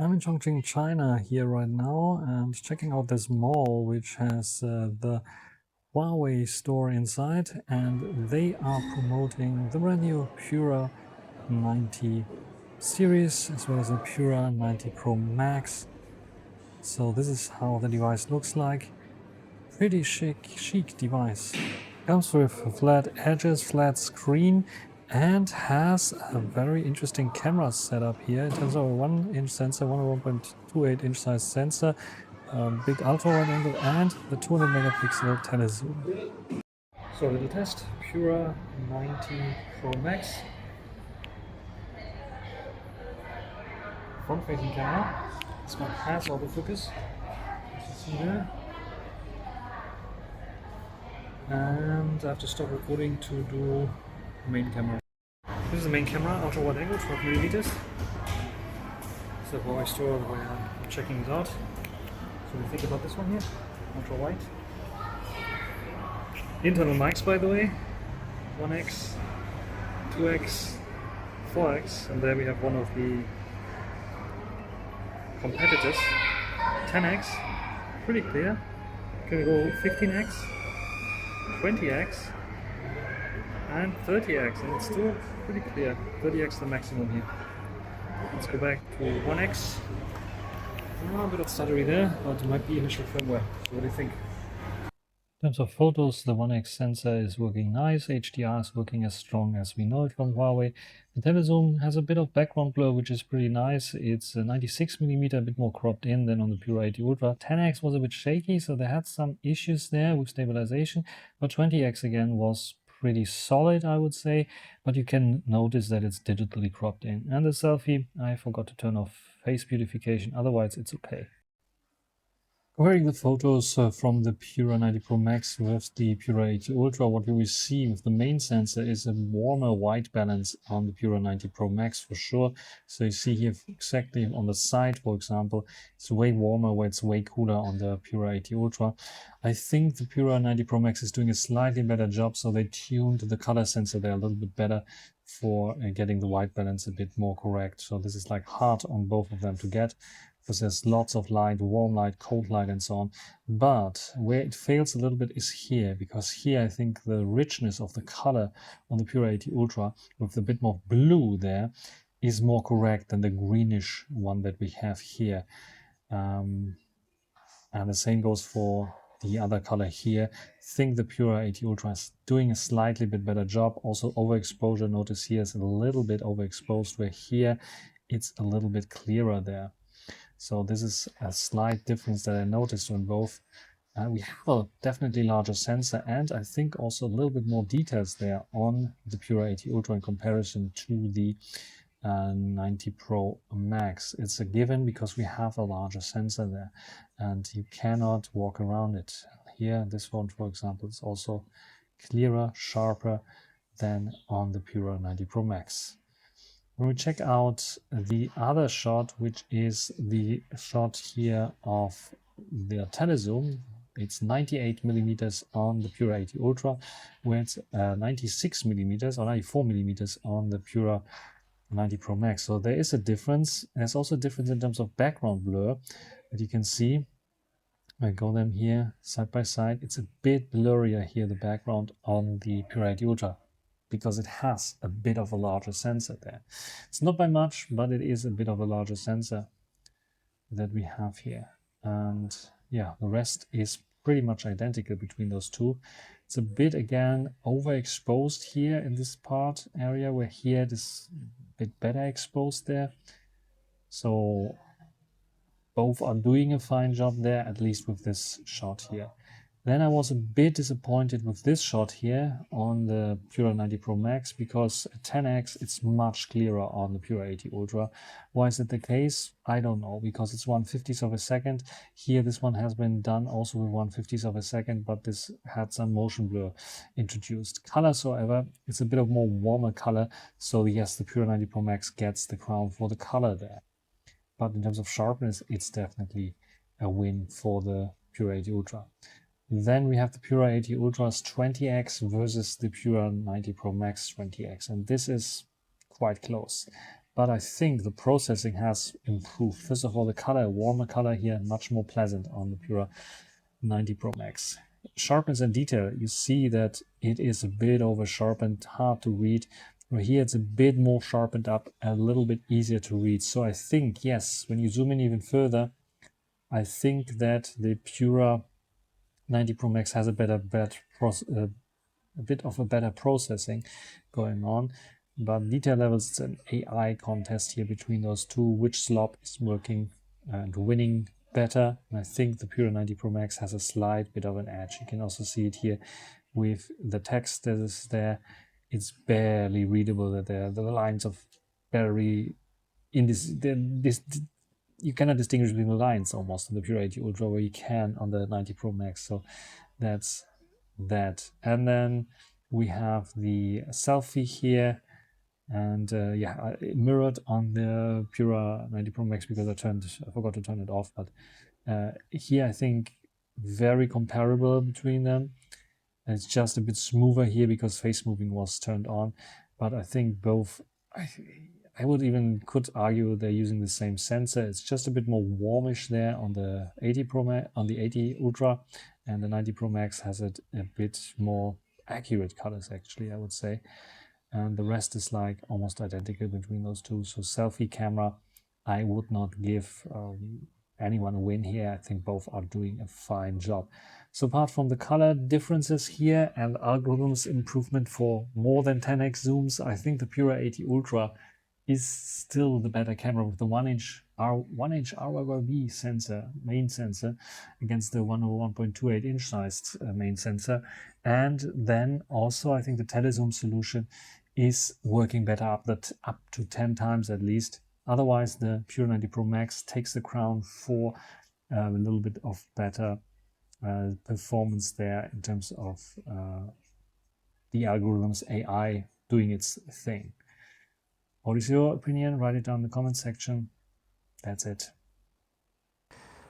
I'm in Chongqing, China here right now and checking out this mall which has the Huawei store inside, and they are promoting the brand new Pura 90 series as well as the Pura 90 Pro Max. So this is how the device looks like. Pretty chic device. Comes with flat edges, flat screen, and has a very interesting camera setup here in terms of a 1-inch sensor, 1.28-inch size sensor, big ultra wide angle, and the 200 megapixel telezoom. So a little test, Pura 90 Pro Max. Front facing camera. This one has autofocus, as you see there. And I have to stop recording to do main camera. This is the main camera, ultra wide angle, 12 millimeters. It's the Huawei store where I'm checking it out. So what do you think about this one here? Ultra wide. Internal mics, by the way, 1x, 2x, 4x, and there we have one of the competitors, 10x, pretty clear. Can we go 15x, 20x, and 30x, and it's still pretty clear. 30x the maximum here. Let's go back to 1x. A bit of stuttery there, but it might be initial firmware. So what do you think? In terms of photos, the 1x sensor is working nice. HDR is working as strong as we know it from Huawei. The telezoom has a bit of background blur, which is pretty nice. It's 96mm, a bit more cropped in than on the Pura 80 Ultra. 10x was a bit shaky, so they had some issues there with stabilization. But 20x again was pretty solid, I would say. But you can notice that it's digitally cropped in. And the selfie, I forgot to turn off face beautification. Otherwise, it's okay. Comparing the photos from the Pura 90 Pro Max with the Pura 80 Ultra, what we will see with the main sensor is a warmer white balance on the Pura 90 Pro Max for sure. So you see here exactly on the side, for example, it's way warmer where it's way cooler on the Pura 80 Ultra. I think the Pura 90 Pro Max is doing a slightly better job, so they tuned the color sensor there a little bit better for getting the white balance a bit more correct. So this is like hard on both of them to get, because there's lots of light, warm light, cold light, and so on. But where it fails a little bit is here, because here I think the richness of the color on the Pura 80 Ultra with a bit more blue there is more correct than the greenish one that we have here. And the same goes for the other color here. I think the Pura 80 Ultra is doing a slightly bit better job. Also overexposure, notice here is a little bit overexposed, where here it's a little bit clearer there. So this is a slight difference that I noticed on both. We have a definitely larger sensor, and I think also a little bit more details there on the Pura 80 Ultra in comparison to the 90 Pro Max. It's a given because we have a larger sensor there and you cannot walk around it. Here, this one, for example, is also clearer, sharper than on the Pura 90 Pro Max. When we check out the other shot, which is the shot here of the telezoom, it's 98mm on the Pura 80 Ultra, where it's 96mm or 94mm on the Pura 90 Pro Max. So there is a difference. There's also a difference in terms of background blur that you can see. I go them here side by side. It's a bit blurrier here, the background on the Pura 80 Ultra, because it has a bit of a larger sensor there. It's not by much, but it is a bit of a larger sensor that we have here. And yeah, the rest is pretty much identical between those two. It's a bit, again, overexposed here in this part area, where here it is a bit better exposed there. So both are doing a fine job there, at least with this shot here. Then I was a bit disappointed with this shot here on the Pura 90 Pro Max, because at 10x it's much clearer on the Pura 80 Ultra. Why is it the case? I don't know, because it's 1/50th of a second. Here this one has been done also with 1/50th of a second, but this had some motion blur introduced. Colors, however, it's a bit of more warmer color, so yes, the Pura 90 Pro Max gets the crown for the color there. But in terms of sharpness, it's definitely a win for the Pura 80 Ultra. Then we have the Pura 80 Ultra's 20x versus the Pura 90 Pro Max 20x, and this is quite close. but I think the processing has improved. First of all, the color, warmer color here, much more pleasant on the Pura 90 Pro Max. Sharpness and detail, you see that it is a bit over sharpened, hard to read. Where here it's a bit more sharpened up, a little bit easier to read. So I think, yes, when you zoom in even further, I think that the Pura 90 Pro Max has a bit of a better processing going on. But detail levels, it's an AI contest here between those two, which slop is working and winning better. And I think the Pura 90 Pro Max has a slight bit of an edge. You can also see it here with the text that is there. It's barely readable that the lines of very in this you cannot distinguish between the lines almost on the Pura 80 Ultra where you can on the 90 Pro Max. So that's that. And then we have the selfie here, and yeah, mirrored on the Pura 90 Pro Max because I forgot to turn it off. But here I think very comparable between them. It's just a bit smoother here because face moving was turned on, but I think both. I would even could argue they're using the same sensor. It's just a bit more warmish there on the 80 Pro Max, on the 80 Ultra, and the 90 Pro Max has a bit more accurate colors actually, I would say. And the rest is like almost identical between those two. So selfie camera, I would not give anyone a win here. I think both are doing a fine job. So apart from the color differences here and algorithms improvement for more than 10x zooms, I think the Pura 80 Ultra is still the better camera with the 1-inch RYYB sensor, main sensor, against the 101.28 inch sized main sensor. And then also I think the telezoom solution is working better up to 10 times at least. Otherwise, the Pura 90 Pro Max takes the crown for a little bit of better performance there in terms of the algorithms AI doing its thing. What is your opinion? Write it down in the comment section. That's it.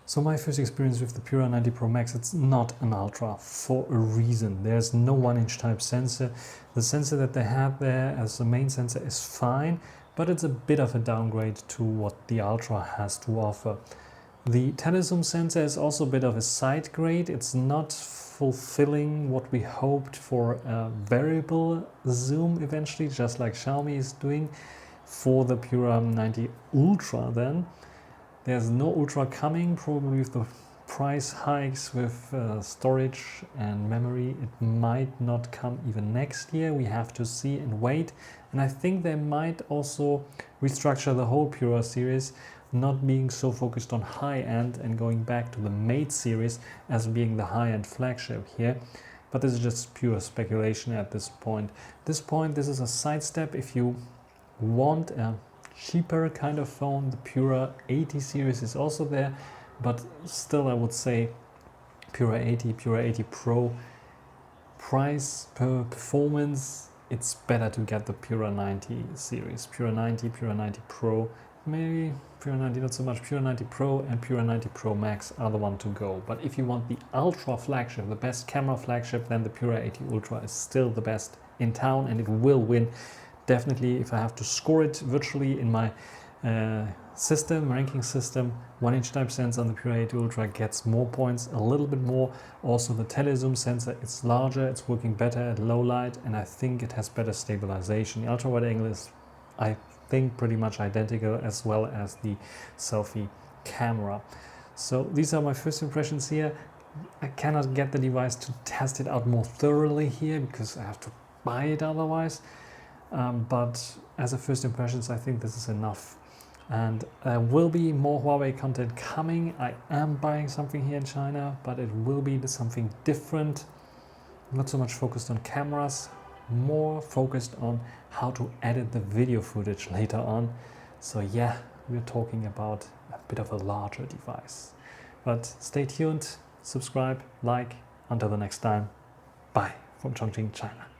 So my first experience with the Pura 90 Pro Max, it's not an Ultra for a reason. There's no 1-inch type sensor. The sensor that they have there as the main sensor is fine, but it's a bit of a downgrade to what the Ultra has to offer. The telezoom sensor is also a bit of a side grade. It's not fulfilling what we hoped for a variable zoom eventually, just like Xiaomi is doing for the Pura 90 Ultra then. There's no Ultra coming, probably with the price hikes with storage and memory. It might not come even next year. We have to see and wait. And I think they might also restructure the whole Pura series, not being so focused on high-end and going back to the Mate series as being the high-end flagship here. But this is just pure speculation at this point. This is a sidestep. If you want a cheaper kind of phone, the Pura 80 series is also there, but still I would say Pura 80, Pura 80 Pro, price per performance, it's better to get the Pura 90 series. Pura 90, Pura 90 Pro, maybe Pura 90 not so much. Pura 90 Pro and Pura 90 Pro Max are the one to go. But if you want the ultra flagship, the best camera flagship, then the Pura 80 Ultra is still the best in town, and it will win. Definitely, if I have to score it virtually in my ranking system, 1-inch type sensor on the Pura 80 Ultra gets more points, a little bit more. Also the telezoom sensor, it's larger, it's working better at low light, and I think it has better stabilization. The ultra wide angle is, I think, pretty much identical, as well as the selfie camera. So these are my first impressions here. I cannot get the device to test it out more thoroughly here because I have to buy it otherwise. But as a first impressions, I think this is enough. And there will be more Huawei content coming. I am buying something here in China, but it will be something different. Not so much focused on cameras, more focused on how to edit the video footage later on. So yeah, we're talking about a bit of a larger device. But stay tuned, subscribe, like. Until the next time, bye from Chongqing, China.